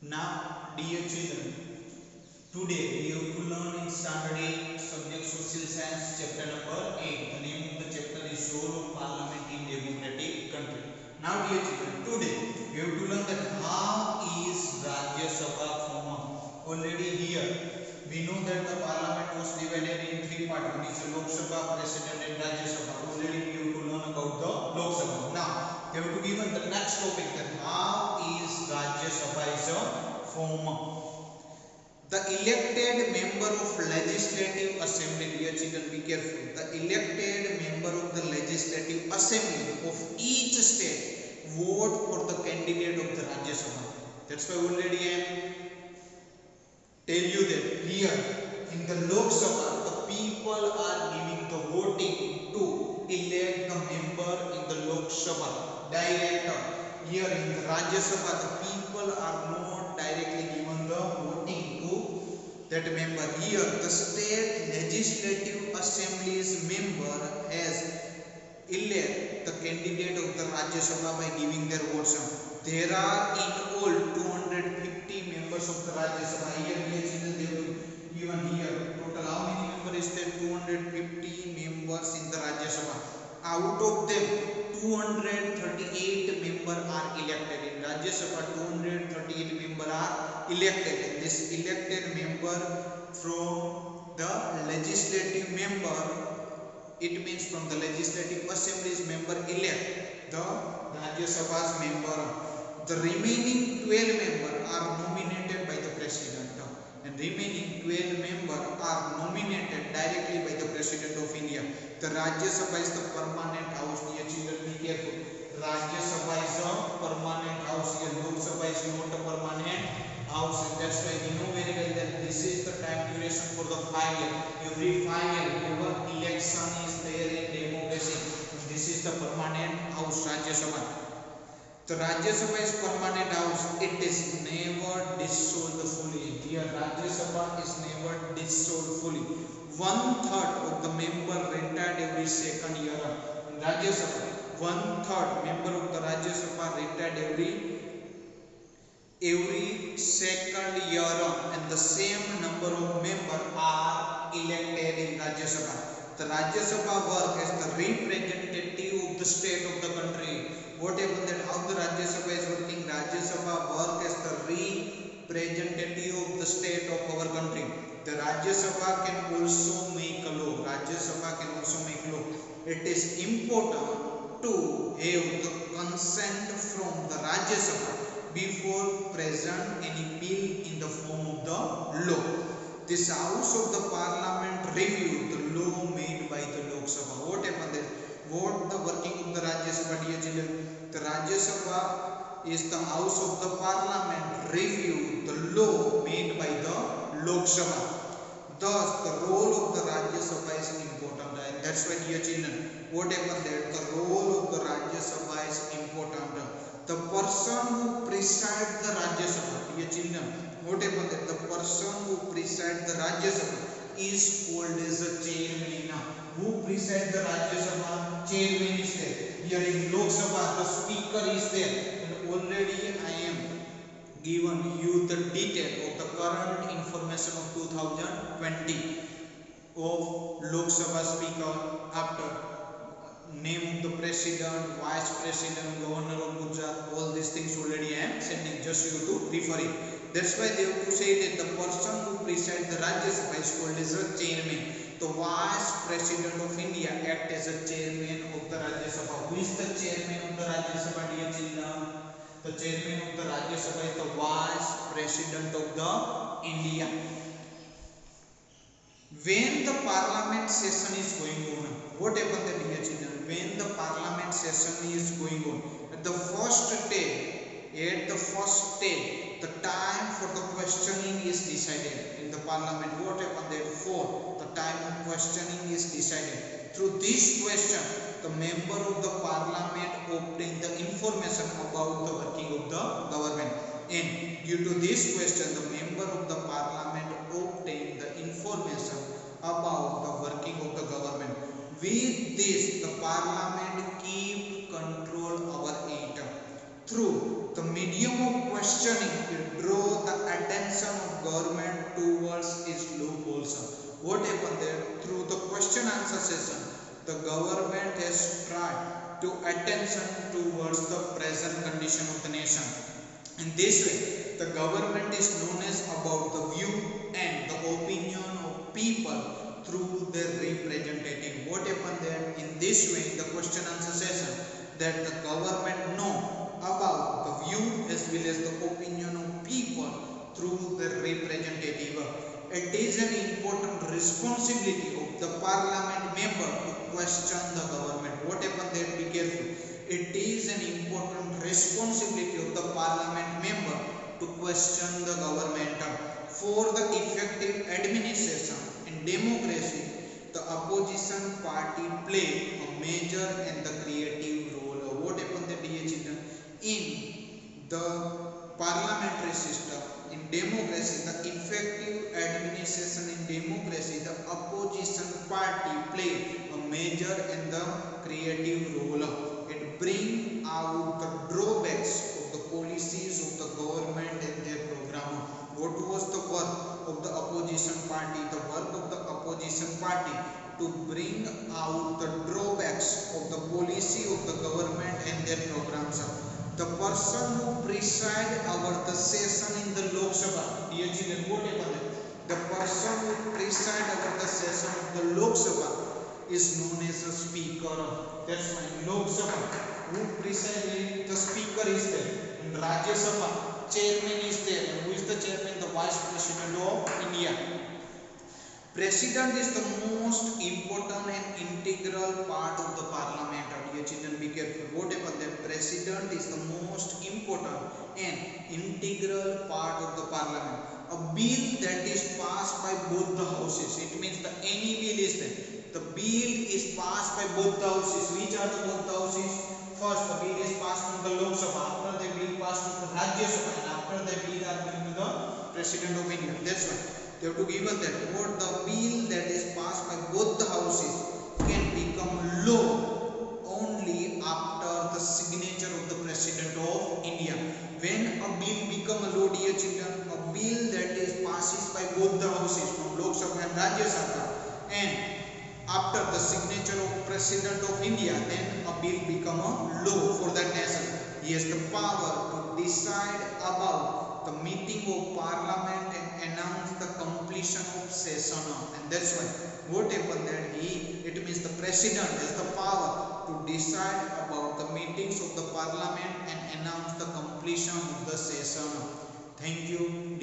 Now, dear children, today we have to learn in standard 8 subject social science chapter number 8. The name of the chapter is Role of Parliament in Democratic Country. Now, dear children, today we have to learn that how is Rajya Sabha formed. Already here we know that the Parliament was divided in three parts. One is the Lok Sabha, President, and Rajya Sabha. Already we have to learn about the Lok Sabha. Now, they have to given the next topic that how is Rajya Sabha is formed. The elected member of legislative assembly, dear children, be careful. The elected member of the legislative assembly of each state vote for the candidate of the Rajya Sabha. That's why already I am tell you that here in the Lok Sabha, the people are giving the voting to elect the member in the Lok Sabha direct. Here in the Rajya Sabha, the people are not directly given the voting to that member. Here the state legislative assembly's member has elect the candidate of the Rajya Sabha by giving their votes. There are in all 250 members of the Rajya Sabha. Here they have given here total how many members is there? 250 members in the Rajya Sabha. Out of them 238 members are elected. In Rajya Sabha 238 members are elected. This elected member from the legislative member, it means from the legislative assembly's member elect the Rajya Sabha's member. The remaining 12 members are nominated by the president, and remaining 12 members are nominated directly by the president of India. The Rajya Sabha is the permanent house. Dear children, be careful. Rajya Sabha is a permanent house. Here Lok Sabha is not a permanent house, and that's why we know very well that this is the time duration for the 5 years. Every 5 years, whenever election is there in democracy, this is the permanent house, Rajya Sabha. The Rajya Sabha is permanent house. It is never dissolved fully. Dear, Rajya Sabha is never dissolved fully. 1/3 of the member retired every second year. In Rajya Sabha, 1/3 member of the Rajya Sabha retired every second year, and the same number of members are elected in Rajya Sabha. The Rajya Sabha work as the representative of the state of the country. What happened that how the Rajya Sabha is working? Rajya Sabha work as the representative of the state of our country. The Rajya Sabha can also make a law. Rajya Sabha can also make law. It is important to have the consent from the Rajya Sabha before present any bill in the form of the law. This house of the parliament reviewed the law made by the Lok Sabha. What happened there? What the working of the Rajya Sabha, dear children? The Rajya Sabha is the house of the parliament review the law made by the Lok Sabha. Thus the role of the Rajya Sabha is important, and that's why, dear children, what happened there? The role of the Rajya Sabha is important. The person who presides the Rajya Sabha, dear children, what happened there? The person who presides the Rajya Sabha is called as a chairman. Who presides the Rajya Sabha? Chairman is there. Here in Lok Sabha, the speaker is there. And already I am given you the detail of the current information of 2020 of Lok Sabha speaker after name of the president, vice president, governor of Gujarat, all these things already I am sending just you to refer it. That's why they have to say that the person who presides the Rajya Sabha is called as a chairman. The vice president of India act as a chairman of the Rajya Sabha. Who is the chairman of the Rajya Sabha, dear children? The chairman of the Rajya Sabha is the vice president of the India. When the parliament session is going on, what happened then, dear children? When the parliament session is going on, at the first day, the time for the questioning is decided in the parliament. What happened there? For the time of questioning is decided. Through this question, the member of the parliament obtain the information about the working of the government. And due to this question, the member of the parliament obtain the information about the working of the government. With this, the parliament keep control over it. Through the medium of questioning, it draw government towards its loopholes. What happened there? Through the question answer session, the government has tried to attention towards the present condition of the nation. In this way, the government is known as about the view and the opinion of people through their representative. What happened there? In this way, in the question answer session, that the government know about the view as well as the opinion of people through their representative. It is an important responsibility of the parliament member to question the government. What happened there? Be careful. It is an important responsibility of the parliament member to question the government. For the effective administration in democracy, the opposition party play a major and the creative role. What happened there, dear children? In the parliamentary system, in democracy, the effective administration in democracy, the opposition party play a major and the creative role. It bring out the drawbacks of the policies of the government and their program. What was the work of the opposition party? The work of the opposition party to bring out the drawbacks of the policy of the government and their programs. The person who preside over the session in the Lok Sabha, dear children, what happened? The person who preside over the session of the Lok Sabha is known as a speaker. That's why in Lok Sabha, who presides, the speaker is there. In Rajya Sabha, chairman is there. And who is the chairman? The vice president of India. President is the most important and integral part of the parliament. Dear children, be careful. What happened there? President is the most important and integral part of the parliament. A bill that is passed by both the houses. It means that any bill is there. The bill is passed by both the houses. Which are the both the houses? First, the bill is passed from the Lok Sabha. After the bill passed from the Rajya Sabha, and after the bill are going to the President of India. That's why they have to give us that. What the bill that is passed by both the houses can become law only after the signature of the President of India. When a bill become a law, dear children, a bill that is passes by both the houses from Lok Sabha and Rajya Sabha, and after the signature of President of India, then a bill become a law for that nation. He has the power to decide about the meeting of parliament and announce the completion of session. And that's why what happened that it means the president has the power to decide about the meetings of the parliament and announce the completion of the session. Thank you.